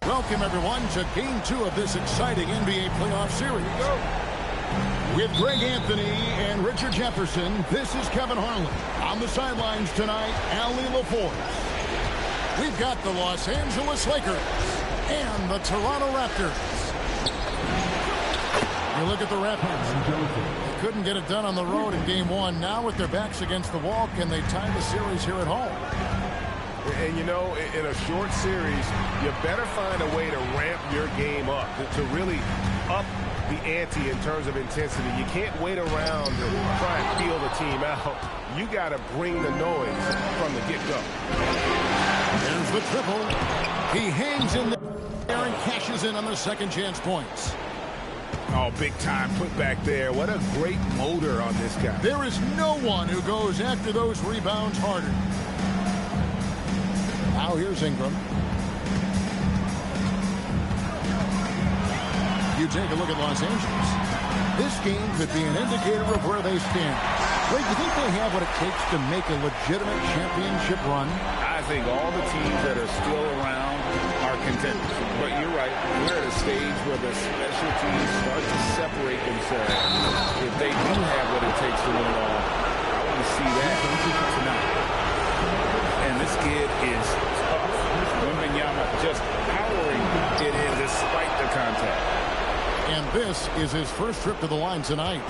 Welcome, everyone, to Game 2 of this exciting NBA playoff series. With Greg Anthony and Richard Jefferson, this is Kevin Harlan. On the sidelines tonight, Allie LaForce. We've got the Los Angeles Lakers and the Toronto Raptors. You look at the Raptors. They couldn't get it done on the road in Game 1. Now with their backs against the wall, can they tie the series here at home? And, you know, in a short series, you better find a way to ramp your game up, to really up the ante in terms of intensity. You can't wait around and try and feel the team out. You got to bring the noise from the get-go. There's the triple. He hangs in there and cashes in on the second chance points. Oh, big time put back there. What a great motor on this guy. There is no one who goes after those rebounds harder. Now here's Ingram. You take a look at Los Angeles. This game could be an indicator of where they stand. Wait, do you think they have what it takes to make a legitimate championship run? I think all the teams that are still around are contenders. But you're right, we're at a stage where the special teams start to separate themselves. If they do have what it takes to win it all, I want to see that tonight. And this kid is tough. Wembanyama just powering it in despite the contact. And this is his first trip to the line tonight.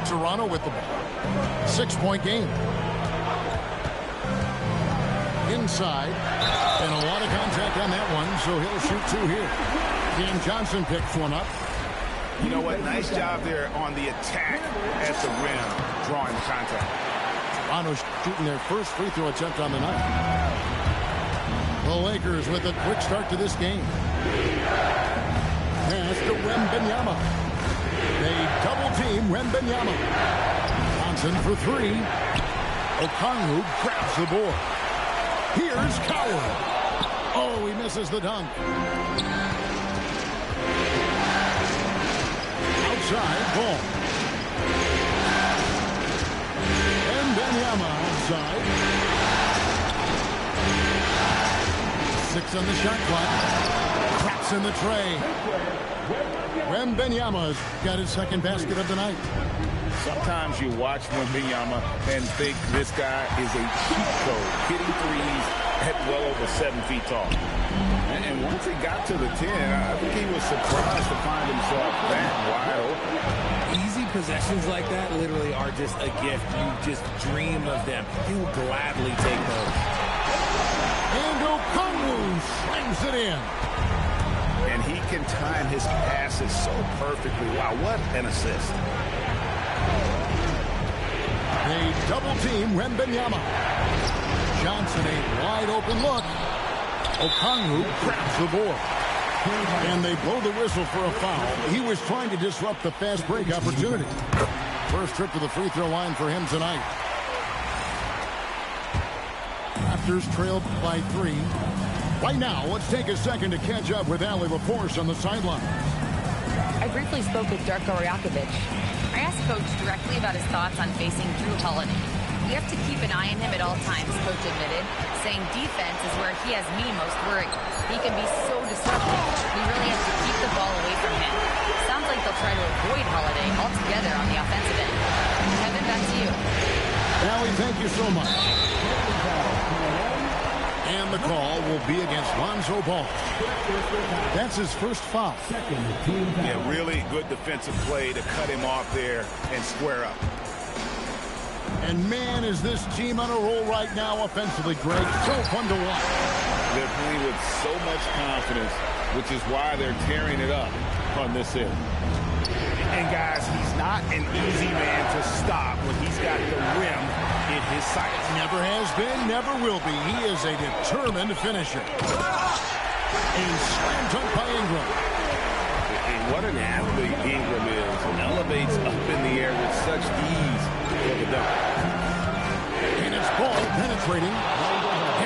Toronto with the ball. 6-point game. Inside. And a lot of contact on that one, so he'll shoot two here. Cam Johnson picks one up. You know what? Nice job there on the attack at the rim, drawing the contact. Toronto's shooting their first free throw attempt on the night. The Lakers with a quick start to this game. Pass to Wembanyama. They double-team Wembanyama. Johnson for three. Okongwu grabs the board. Here's Coward. Oh, he misses the dunk. Outside, ball. Wembanyama outside. 6 on the shot clock. Craps in the tray. Wembanyama's got his second basket of the night. Sometimes you watch Wembanyama and think this guy is a cheat code, hitting threes at well over 7 feet tall. And once he got to the 10, I think he was surprised to find himself that wide open. Easy possessions like that literally are just a gift. You just dream of them. He will gladly take those. And Okongwu slams it in. And he can time his passes so perfectly. Wow, what an assist. They double-team Wembanyama. Johnson, a wide-open look. Okongwu grabs the board. And they blow the whistle for a foul. He was trying to disrupt the fast break opportunity. First trip to the free throw line for him tonight. Raptors trail by 3. Right now, let's take a second to catch up with Allie LaForce on the sideline. I briefly spoke with Darko Rajakovic. I asked Coach directly about his thoughts on facing Drew Holiday. We have to keep an eye on him at all times, Coach admitted, saying defense is where he has me most worried. He can be so disruptive. We really have to keep the ball away from him. Sounds like they'll try to avoid Holiday altogether on the offensive end. Kevin, back to you. Allie, thank you so much. And the call will be against Lonzo Ball. That's his first foul. Yeah, really good defensive play to cut him off there and square up. And man, is this team on a roll right now offensively, Greg. So fun to watch. They're playing with so much confidence, which is why they're tearing it up on this end. And guys, he's not an easy man to stop when he's got the rim in his sights. Never has been, never will be. He is a determined finisher. And slam dunk by Ingram. And what an athlete Ingram is. And elevates up in the air with such ease for the dunk. And it's Ball penetrating.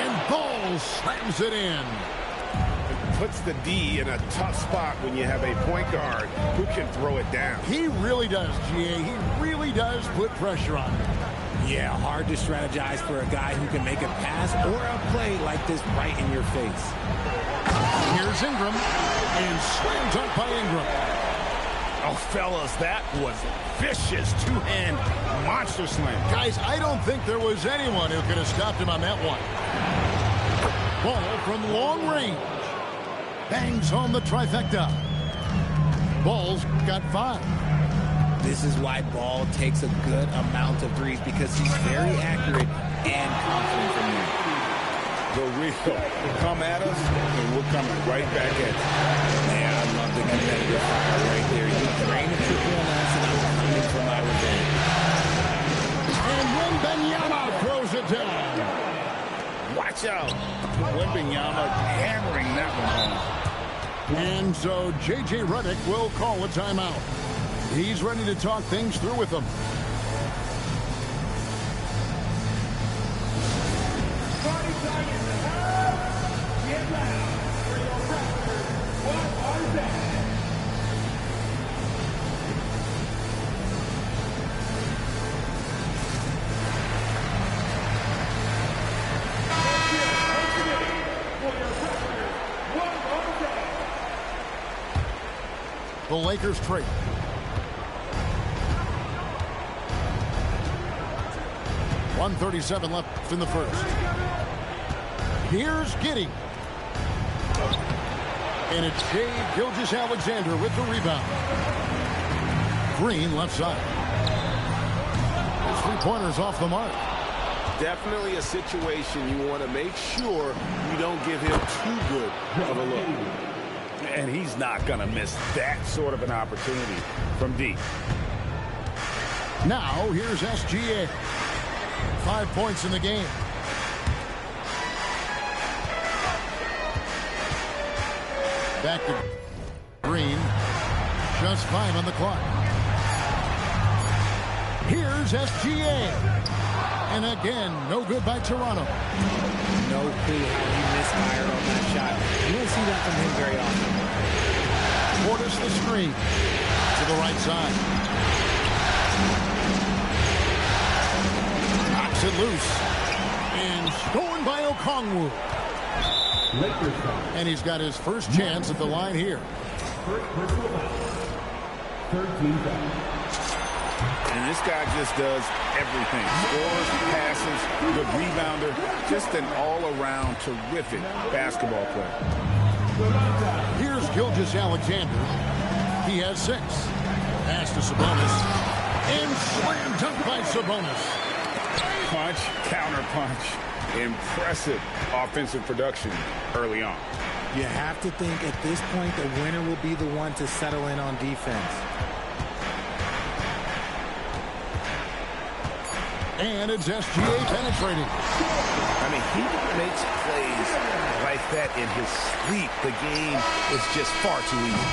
And Ball slams it in. Puts the D in a tough spot when you have a point guard who can throw it down. He really does, GA. He really does put pressure on him. Yeah, hard to strategize for a guy who can make a pass or a play like this right in your face. Here's Ingram, and slam dunk by Ingram. Oh, fellas, that was vicious two-hand monster slam. Guys, I don't think there was anyone who could have stopped him on that one. Ball from long range. Bangs home the trifecta. Ball's got 5. This is why Ball takes a good amount of threes, because he's very accurate and confident from there. The real come at us, and we're coming right back at you. Man, I love the competitive fire right there. You drain a triple on us, and I'm coming for my revenge. And Wembanyama throws it down. Watch out. Wembanyama hammering that one home. And so J.J. Redick will call a timeout. He's ready to talk things through with them. The Lakers trade. .137 left in the first. Here's Giddey. And it's Shai Gilgeous-Alexander with the rebound. Green left side. His three-pointers off the mark. Definitely a situation you want to make sure you don't give him too good of a look. And he's not going to miss that sort of an opportunity from deep. Now, here's SGA. 5 points in the game. Back to Green. Just 5 on the clock. Here's SGA. And again, no good by Toronto. No clue how he misfired on that shot. You don't see that from him very often. Portis the screen to the right side. Knocks it loose. And stolen by Okongwu. And he's got his first chance at the line here. And this guy just does everything. Scores, passes, good rebounder. Just an all-around terrific basketball player. Here's Gilgeous-Alexander. He has 6. Pass to Sabonis. And slam dunk by Sabonis. Punch, counter punch. Impressive offensive production early on. You have to think at this point the winner will be the one to settle in on defense. And it's SGA penetrating. I mean, he makes plays like that in his sleep. The game is just far too easy.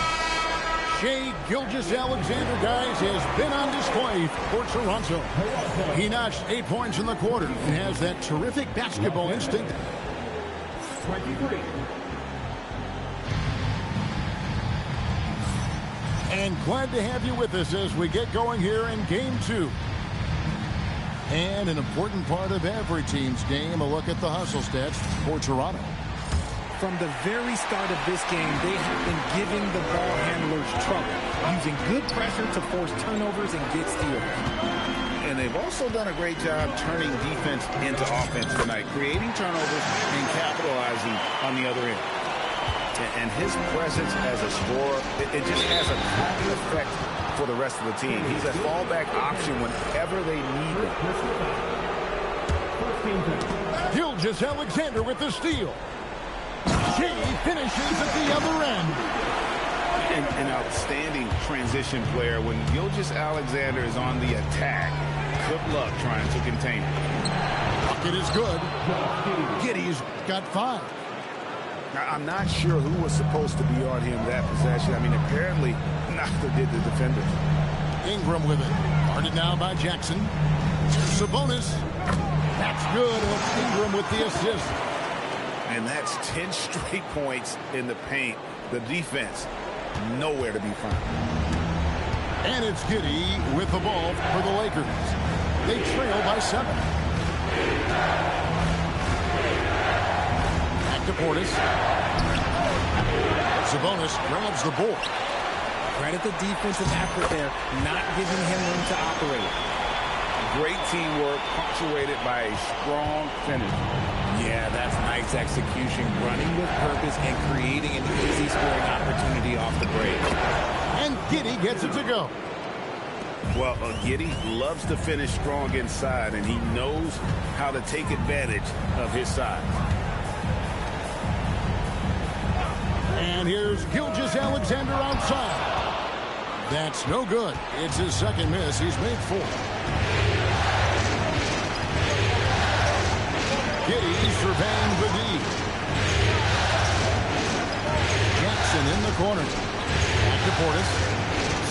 Shai Gilgeous-Alexander, guys, has been on display for Toronto. He notched 8 points in the quarter and has that terrific basketball instinct. 23. And glad to have you with us as we get going here in Game 2. And an important part of every team's game, a look at the hustle stats for Toronto. From the very start of this game, they have been giving the ball handlers trouble, using good pressure to force turnovers and get steals. And they've also done a great job turning defense into offense tonight, creating turnovers and capitalizing on the other end. And his presence as a scorer, it just has a calming effect for the rest of the team. He's a fallback option whenever they need him. Gilgeous-Alexander with the steal. She finishes at the other end. An outstanding transition player. When Gilgeous-Alexander is on the attack, good luck trying to contain him. Bucket is good. Giddey's got 5. Now, I'm not sure who was supposed to be on him that possession. I mean, apparently, neither did the defenders. Ingram with it. Guarded now by Jackson. Sabonis. That's good. It's Ingram with the assist. And that's 10 straight points in the paint. The defense, nowhere to be found. And it's Giddey with the ball for the Lakers. They trail by 7. Back to Portis. Sabonis grabs the board. Credit the defensive effort there, not giving him room to operate. Great teamwork, punctuated by a strong finish. Yeah, that's nice execution, running with purpose and creating an easy scoring opportunity off the break. And Giddey gets it to go. Well, Giddey loves to finish strong inside, and he knows how to take advantage of his size. And here's Gilgeous-Alexander outside. That's no good. It's his second miss. He's made 4. Giddey surveying the D. Jackson in the corner. Back to Portis.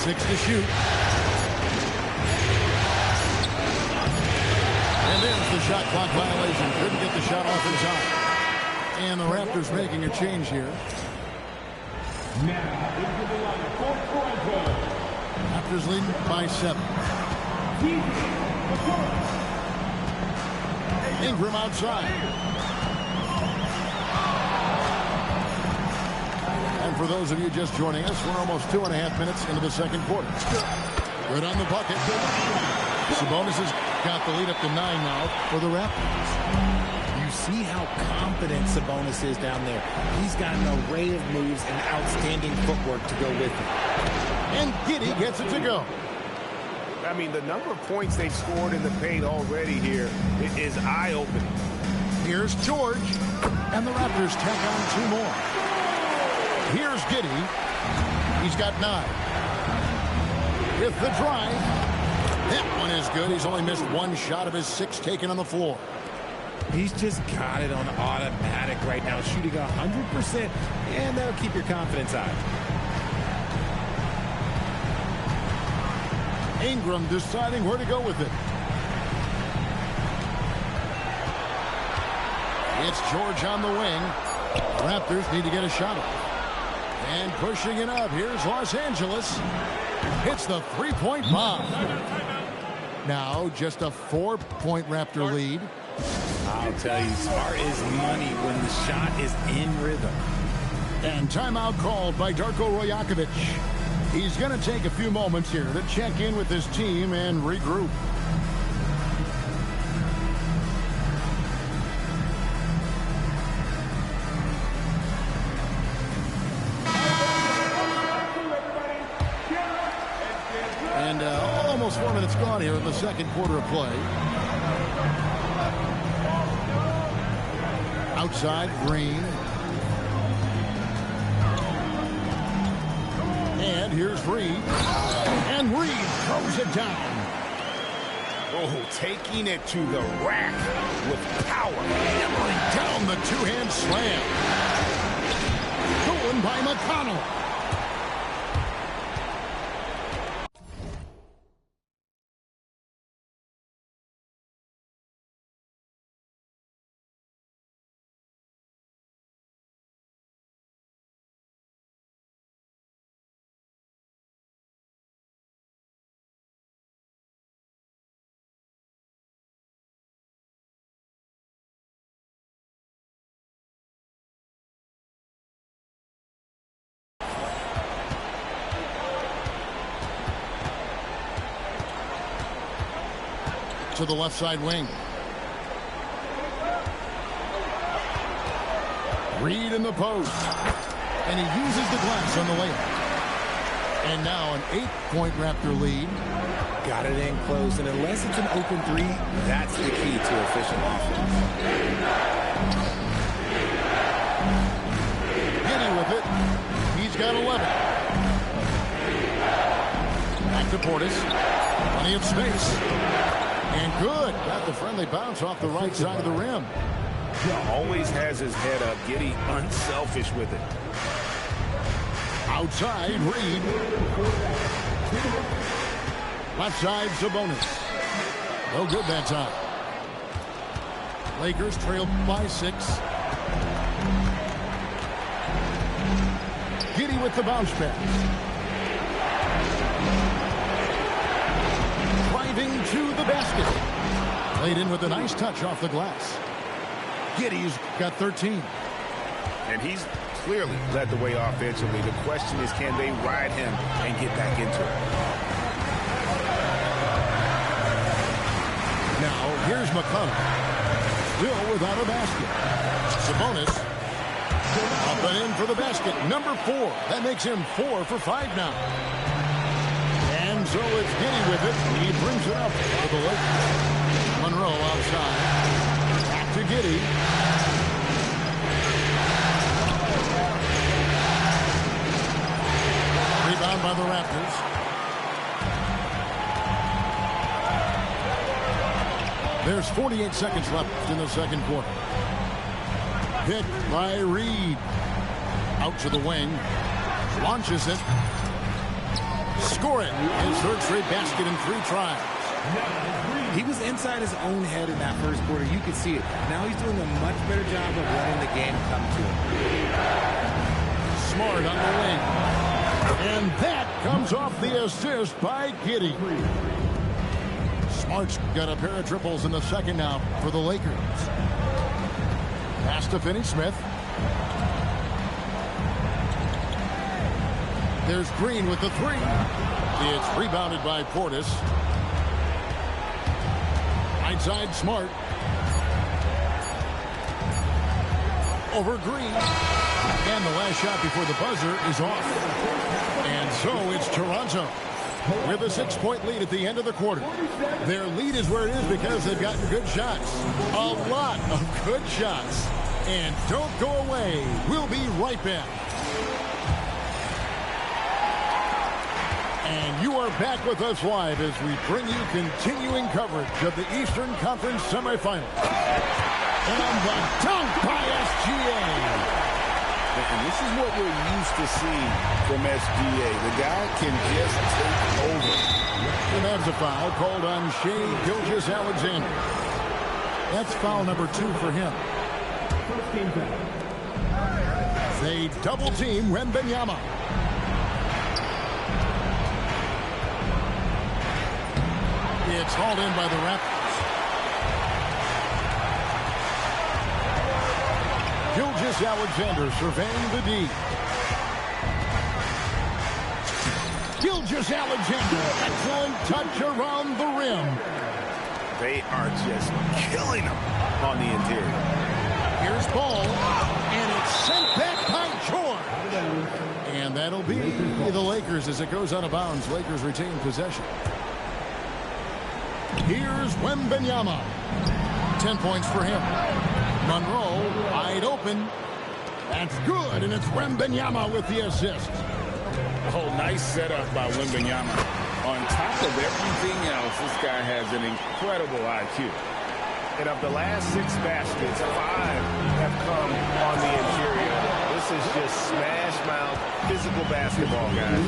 6 to shoot. And there's the shot clock violation. Couldn't get the shot off in time. And the Raptors making a change here. Raptors lead by 7. Ingram outside. And for those of you just joining us, we're almost 2.5 minutes into the second quarter. Good on the bucket. Sabonis has got the lead up to 9 now for the Raptors. You see how confident Sabonis is down there. He's got an array of moves and outstanding footwork to go with it. And Giddey gets it to go. I mean, the number of points they've scored in the paint already here is eye-opening. Here's George. And the Raptors tack on 2 more. Here's Giddey. He's got 9. With the drive. That one is good. He's only missed 1 shot of his 6 taken on the floor. He's just got it on automatic right now, shooting 100%, and that'll keep your confidence high. Ingram deciding where to go with it. It's George on the wing. The Raptors need to get a shot off. And pushing it up. Here's Los Angeles. Hits the 3-point bomb. Now just a 4-point Raptor lead. I'll tell you, smart is money when the shot is in rhythm. And timeout called by Darko Rajakovic. He's going to take a few moments here to check in with his team and regroup. And almost 4 minutes gone here in the second quarter of play. Outside, Green. And here's Reed. And Reed throws it down. Oh, taking it to the rack with power. Hammering down the 2-hand slam. Stolen by McConnell. To the left side wing. Reed in the post. And he uses the glass on the layup. And now an 8-point Raptor lead. Got it in close, and unless it's an open 3, that's the key to efficient offense. Giddey with it. He's got 11. Back to Portis. Plenty of space. And good. Got the friendly bounce off the right side of the rim. Always has his head up. Giddey unselfish with it. Outside, Reed. Left side, Sabonis. No good that time. Lakers trail by 6. Giddey with the bounce pass. Driving to the basket. Laid in with a nice touch off the glass. Giddey's got 13. And he's clearly led the way offensively. The question is, can they ride him and get back into it? Now, here's McConnell. Still without a basket. Sabonis up and in for the basket. Number 4. That makes him 4 for 5 now. And so it's Giddey with it. He brings it up for the Lakers. Monroe outside. Back to Giddey. Rebound by the Raptors. There's 48 seconds left in the second quarter. Hit by Reed. Out to the wing. Launches it. Score it. His third straight basket in 3 tries. He was inside his own head in that first quarter. You could see it. Now he's doing a much better job of letting the game come to him. Smart on the wing. And that comes off the assist by Giddey. Smart's got a pair of triples in the second now for the Lakers. Pass to Finney-Smith. There's Green with the 3. It's rebounded by Portis. Right side, Smart. Over Green. And the last shot before the buzzer is off. And so it's Toronto with a 6-point lead at the end of the quarter. Their lead is where it is because they've gotten good shots. A lot of good shots. And don't go away. We'll be right back. And you are back with us live as we bring you continuing coverage of the Eastern Conference semifinals. And the dunk by SGA. And this is what we're used to seeing from SGA. The guy can just take over. And that's a foul called on Shai Gilgeous-Alexander. That's foul number 2 for him. They double team Wembanyama. It's hauled in by the Raptors. Gilgeous-Alexander surveying the D. Gilgeous-Alexander, excellent touch around the rim. They are just killing him on the interior. Here's Ball, and it's sent back by George. And that'll be the Lakers as it goes out of bounds. Lakers retain possession. Here's Wembanyama. 10 points for him. Monroe wide open. That's good, and it's Wembanyama with the assist. Oh, nice setup by Wembanyama. On top of everything else, this guy has an incredible IQ. And of the last 6 baskets, 5 have come on the interior. This is just smash mouth physical basketball, guys.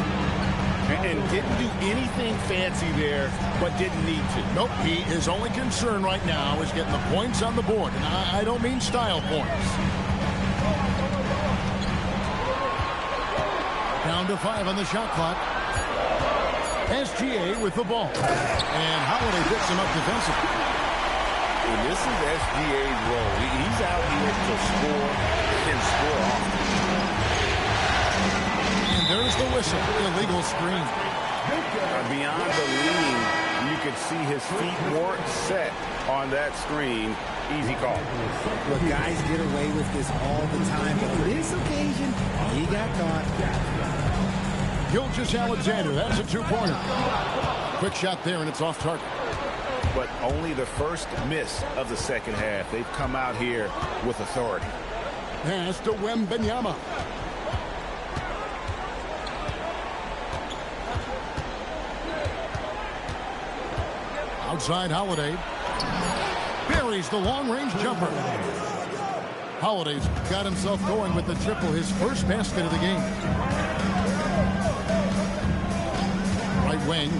And didn't do anything fancy there, but didn't need to. Nope, his only concern right now is getting the points on the board. And I don't mean style points. Down to 5 on the shot clock. SGA with the ball. And Holiday picks him up defensively. And this is SGA's role. He's out here to score and score often. And there's the whistle. Illegal screen. Beyond the lean, you could see his feet weren't set on that screen. Easy call. Look, guys get away with this all the time, but on this occasion, he got caught. Gilgeous-Alexander, that's a 2-pointer. Quick shot there, and it's off target. But only the first miss of the second half. They've come out here with authority. Pass to Wembanyama. Outside Holiday. Buries the long-range jumper. Holiday's got himself going with the triple, his first basket of the game. Right wing.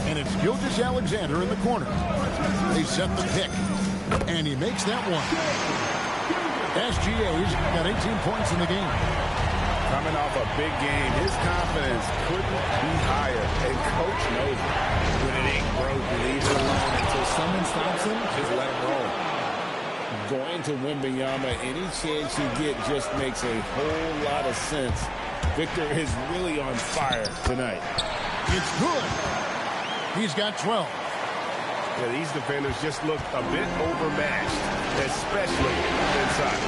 And it's Gilgeous-Alexander in the corner. They set the pick. And he makes that one. SGA's got 18 points in the game. Coming off a big game, his confidence couldn't be higher, and Coach knows it. When it ain't broke, leave it alone until someone stops him. Just let him roll. Going to Wembanyama, any chance you get just makes a whole lot of sense. Victor is really on fire tonight. It's good. He's got 12. Yeah, these defenders just look a bit overmatched, especially inside.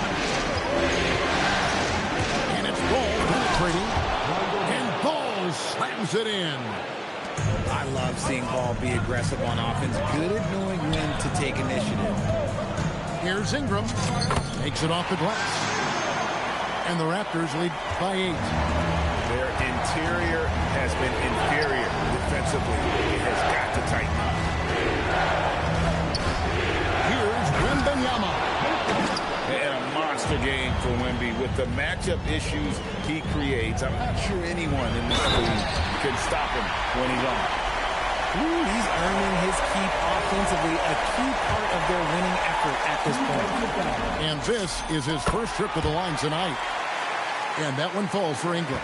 And it's Ball penetrating. And Ball slams it in. I love seeing Ball be aggressive on offense. Good at knowing when to take initiative. Here's Ingram. Takes it off the glass. And the Raptors lead by 8. Their interior has been inferior defensively. It has got to tighten up. Here's Wembanyama. And a monster game for Wemby with the matchup issues he creates. I'm not sure anyone in this league can stop him when he's on. Ooh, he's earning his keep offensively, a key part of their winning effort at this point. And this is his first trip to the line tonight. And that one falls for Ingram.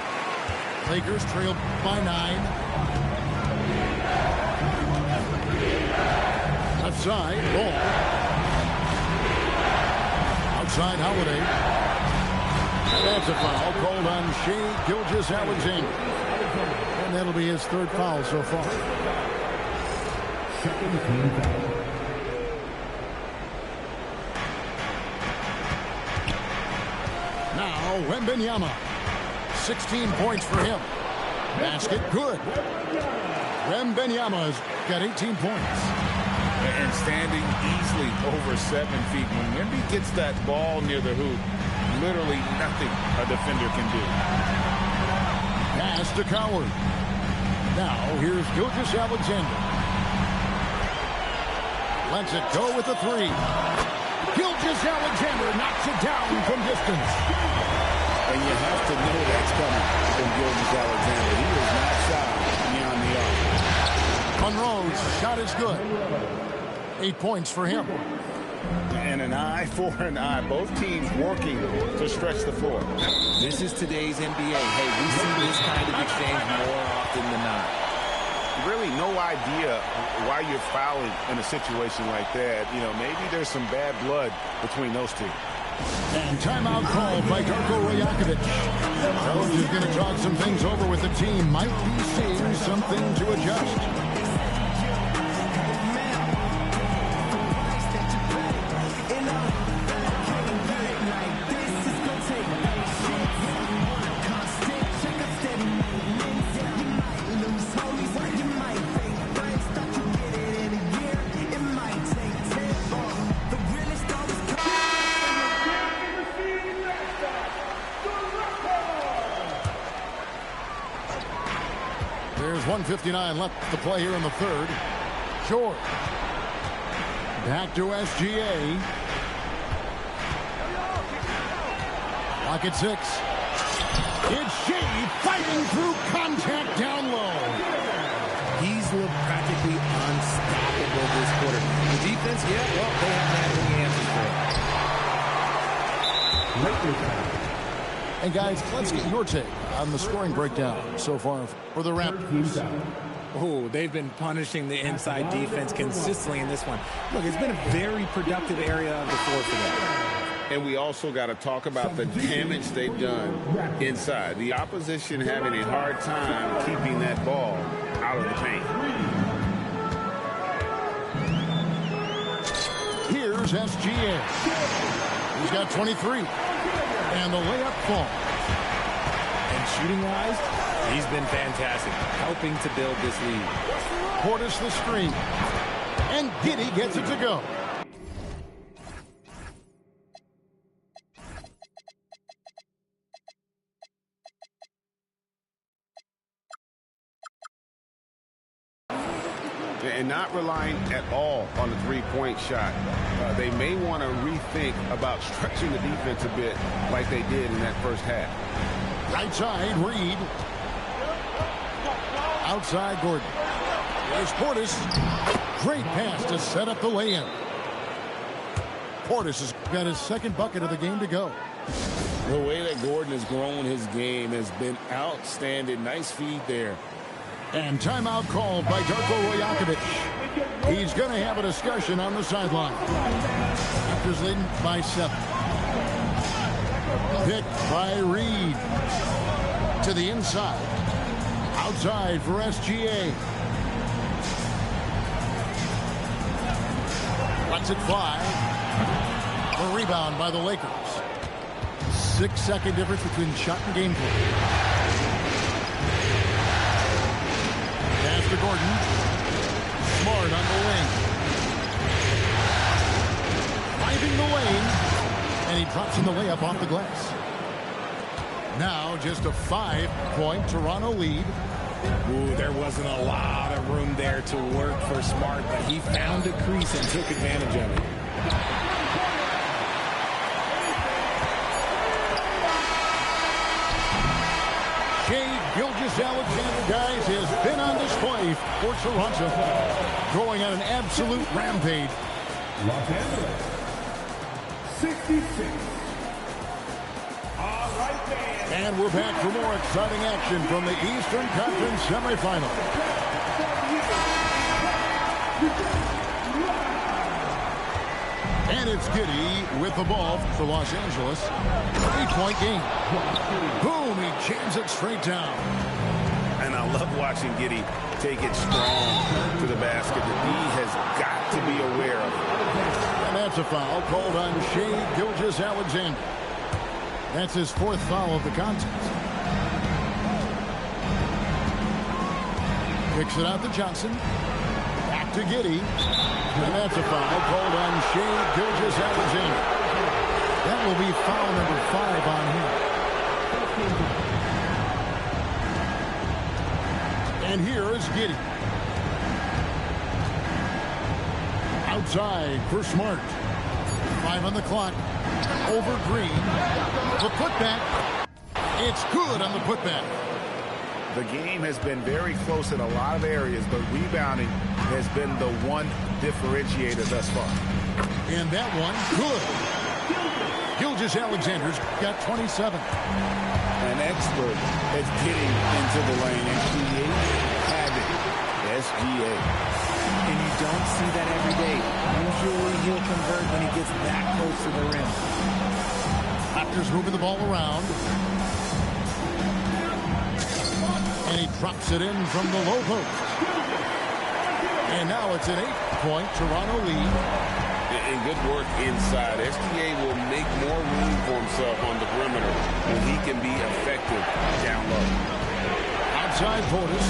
Lakers trail by 9. Left side, Ball. Outside, Holiday. That's a foul called on Shai Gilgeous-Alexander. And that'll be his 3rd foul so far. Now, Wembanyama. 16 points for him. Basket good. Wembanyama's got 18 points. And standing easily over 7 feet. When Wemby gets that ball near the hoop, literally nothing a defender can do. Pass to Coward. Now, here's Gilgeous-Alexander. Lets it go with the 3. Gilgeous-Alexander knocks it down from distance. And you have to know that's coming from Gilgeous-Alexander. He is not shy beyond the arc. Monroe's shot is good. 8 points for him. And an eye for an eye. Both teams working to stretch the floor. This is today's NBA. Hey, we see this kind of exchange more often than not. Really no idea why you're fouling in a situation like that. You know, maybe there's some bad blood between those two. And timeout called by Darko Rajakovic. Coach is going to talk some things over with the team. Might be seeing something to adjust. There's 1:59 left to play here in the 3rd. Short. Back to SGA. Lock at 6. It's Shai fighting through contact down low. He's looked practically unstoppable this quarter. The defense, yeah, well, they haven't had any answers for it. And guys, let's get your take on the scoring breakdown so far for the Raptors. Oh, they've been punishing the inside defense consistently in this one. Look, it's been a very productive area of the floor for them. And we also got to talk about the damage they've done inside. The opposition having a hard time keeping that ball out of the paint. Here's SGA. He's got 23. And the layup falls. And shooting-wise, he's been fantastic, helping to build this lead. Portis the screen. And Giddey gets it to go. And not relying at all on the three-point shot. They may want to rethink about stretching the defense a bit like they did in that first half. Right side, Reed. Outside, Gordon. There's Portis. Great pass to set up the lay-in. Portis has got his 2nd bucket of the game to go. The way that Gordon has grown his game has been outstanding. Nice feed there. And timeout called by Darko Rajakovic. He's going to have a discussion on the sideline. Raptors leading by 7. Pick by Reed. To the inside. Outside for SGA. Lets it fly. A rebound by the Lakers. 6-second difference between shot and gameplay. Pass to Gordon. Smart on the wing. Driving the lane. And he drops in the layup off the glass. Now just a 5-point Toronto lead. Ooh, there wasn't a lot of room there to work for Smart, but he found a crease and took advantage of it. Shai Gilgeous-Alexander, guys, has been on display for Toronto, going on an absolute rampage. Los Angeles, 66. All right, man. And we're back for more exciting action from the Eastern Conference semifinal. And it's Giddey with the ball for Los Angeles. 3-point game. Boom, he jams it straight down. And I love watching Giddey take it strong to the basket. The D has got to be aware of it. And that's a foul called on Shai Gilgeous-Alexander. That's his 4th foul of the contest. Kicks it out to Johnson. Back to Giddey. And that's a foul called on Shai Gilgeous-Alexander. That will be foul number 5 on him. And here is Giddey. Outside for Smart. 5 on the clock. Over Green. The putback. It's good on the putback. The game has been very close in a lot of areas, but rebounding has been the one differentiator thus far. And that one, good. Gilgeous-Alexander's got 27. An expert at getting into the lane and creating havoc. SGA. And you don't see that every day. Usually he'll convert when he gets that close to the rim. Raptors moving the ball around. And he drops it in from the low post. And now it's an 8-point Toronto lead. And good work inside. SGA will make more room for himself on the perimeter when he can be effective down low. Outside Portis.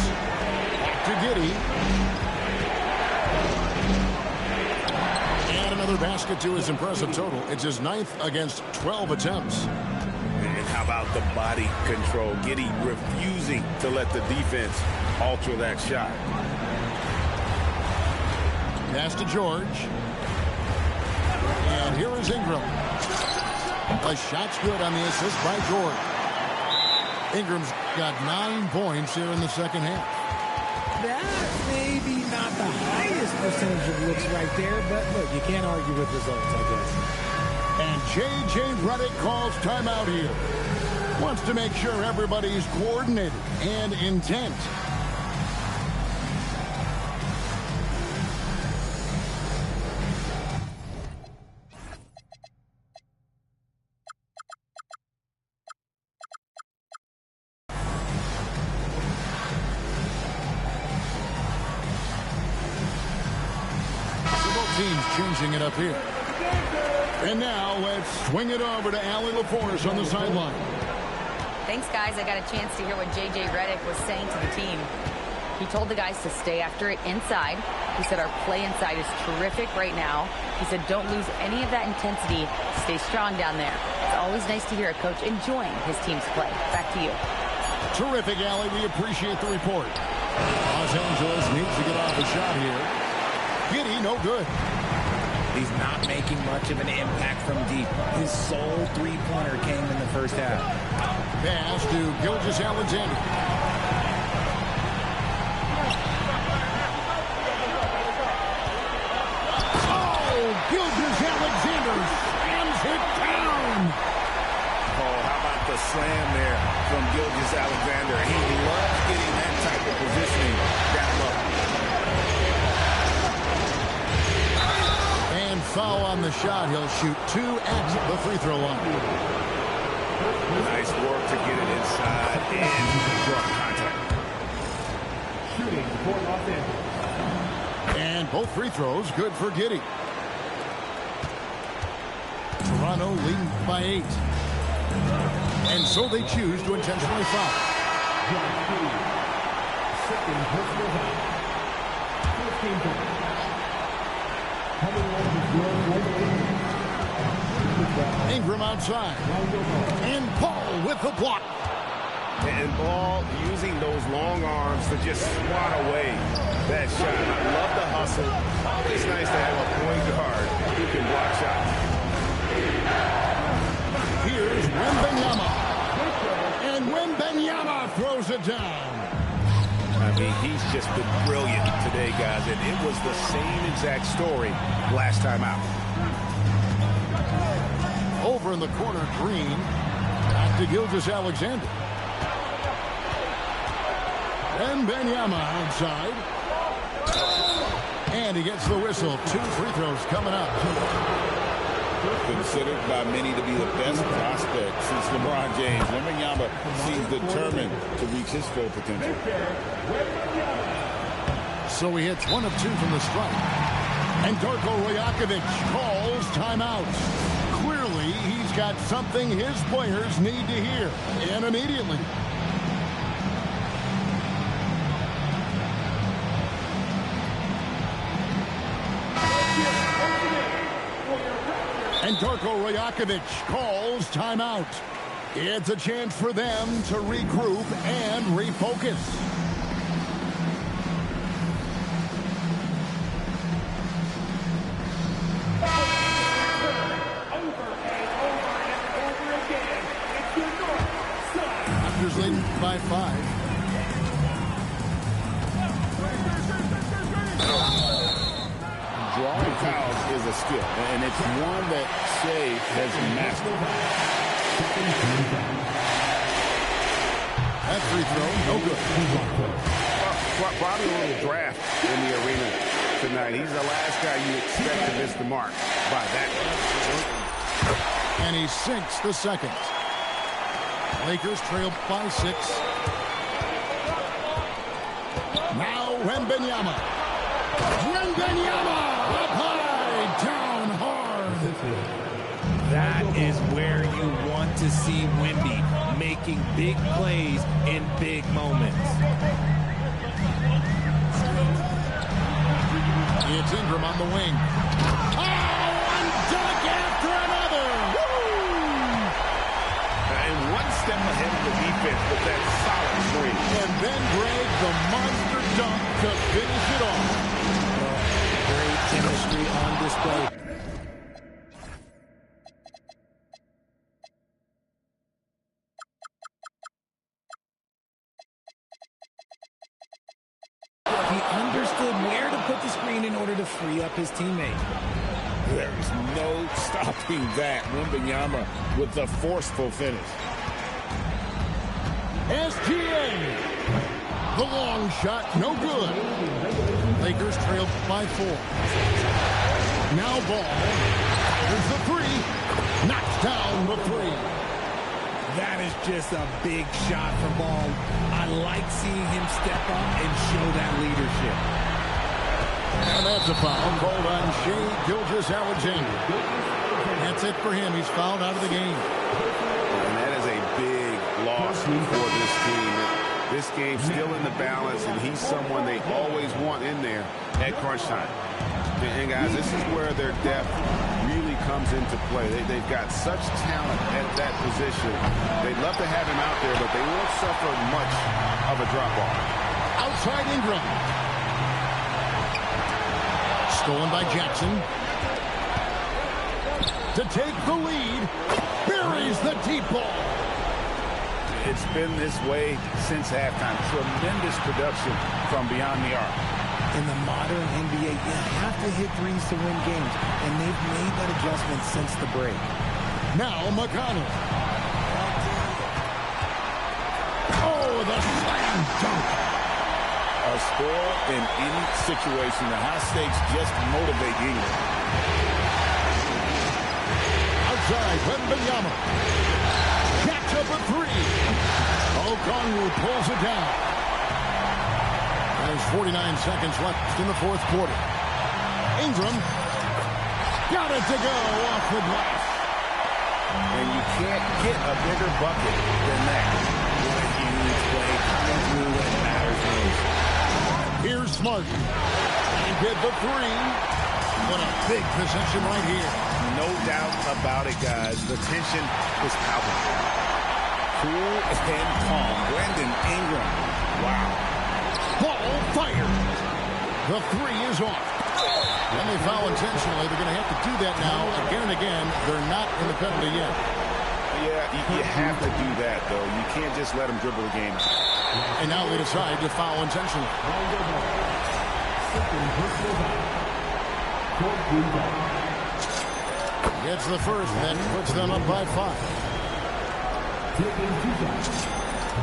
Back to Giddey. And another basket to his impressive total. It's his 9th against 12 attempts. And how about the body control? Giddey refusing to let the defense alter that shot. Pass to George. And here is Ingram. The shot's good on the assist by George. Ingram's got 9 points here in the second half. That's maybe not the highest percentage of looks right there, but look, you can't argue with results, I guess. And J.J. Redick calls timeout here. Wants to make sure everybody's coordinated and intent. Teams changing it up here. And now let's swing it over to Allie LaForce on the sideline. Thanks, guys. I got a chance to hear what J.J. Redick was saying to the team. He told the guys to stay after it inside. He said our play inside is terrific right now. He said don't lose any of that intensity. Stay strong down there. It's always nice to hear a coach enjoying his team's play. Back to you. Terrific, Allie. We appreciate the report. Los Angeles needs to get off a shot here. Giddey, no good. He's not making much of an impact from deep. His sole three-pointer came in the first half. Pass to Gilgeous-Alexander. Oh, Gilgeous-Alexander slams it down. Oh, how on the shot. He'll shoot 2 at the free throw line. Nice work to get it inside and draw contact. Shooting for Los Angeles. And both free throws good for Giddey. Toronto leading by 8. And so they choose to intentionally foul. Second personal foul. 15 points. Coming on the Ingram outside. And Paul with the block. And Ball using those long arms to just swat away that shot. I love the hustle. Always nice to have a point guard who can block shots. Here's Wembanyama. And Wembanyama throws it down. I mean, he's just been brilliant today, guys. And it was the same exact story last time out. Over in the corner, Green. Back to Gilgeous-Alexander. And Wembanyama outside. And he gets the whistle. 2 free throws coming up. Considered by many to be the best prospect since LeBron James. Wembanyama seems determined to reach his full potential. So he hits 1 of 2 from the stripe. And Darko Rajakovic calls timeout. Clearly, he's got something his players need to hear. And immediately. And Darko Rajakovic calls timeout. It's a chance for them to regroup and refocus. Raptors leading by 5. Drawing fouls is a skill, and it's one that Shea has mastered. That free throw, no good. Probably a little draft in the arena tonight. He's the last guy you expect to miss the mark by that. And he sinks the second. Lakers trail by 6. Now Wembanyama. Wembanyama! Up high, down hard. That is where you want to see Wemby making big plays in big moments. It's Ingram on the wing. Oh, one dunk after another. Woo! And one step ahead of the defense with that solid screen. And then Greg, the monster dunk to finish it off. Great chemistry on display. He understood where to put the screen in order to free up his teammate. There is no stopping that. Wembanyama with the forceful finish. SGA. The long shot, no good. Lakers trail by 4. Now Ball. There's the 3. Knocks down the 3. That is just a big shot for Ball. I like seeing him step up and show that leadership. And that's a foul called on Shea Gilgeous-Alexander. That's it for him. He's fouled out of the game. And that is a big loss for this team. This game's still in the balance, and he's someone they always want in there at crunch time. And guys, this is where their depth really comes into play. They've got such talent at that position. They'd love to have him out there, but they won't suffer much of a drop-off. Outside Ingram. Stolen by Jackson. To take the lead. Buries the deep ball. It's been this way since halftime. Tremendous production from beyond the arc. In the modern NBA, you have to hit threes to win games, and they've made that adjustment since the break. Now McConnell. Oh, the slam dunk. A score in any situation. The high stakes just motivate England. side. Wembanyama. Jacks up a three. Okongwu pulls it down. There's 49 seconds left in the fourth quarter. Ingram. Got it to go off the glass. And you can't get a bigger bucket than that. What a huge play coming through when it matters most. Here's Smart. He did the three. What a big possession right here. No doubt about it, guys. The tension is palpable. Cool and calm. Brandon Ingram. Wow. Ball fired. The three is off. And they foul intentionally. They're going to have to do that now again and again. They're not in the penalty yet. Yeah, you have to do that, though. You can't just let them dribble the game. And now they decide to foul intentionally. Gets the first, then puts them up by 5.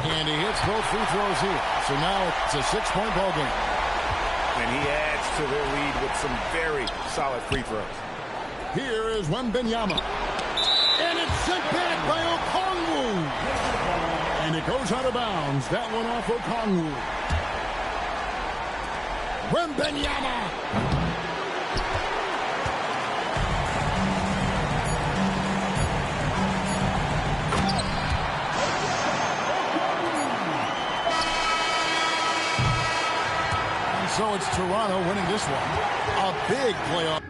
And he hits both free throws here. So now it's a 6-point ball game. And he adds to their lead with some very solid free throws. Here is Wembanyama. And it's sent back by Okongwu. And it goes out of bounds. That one off Okongwu. Wembanyama. So it's Toronto winning this one. A big playoff.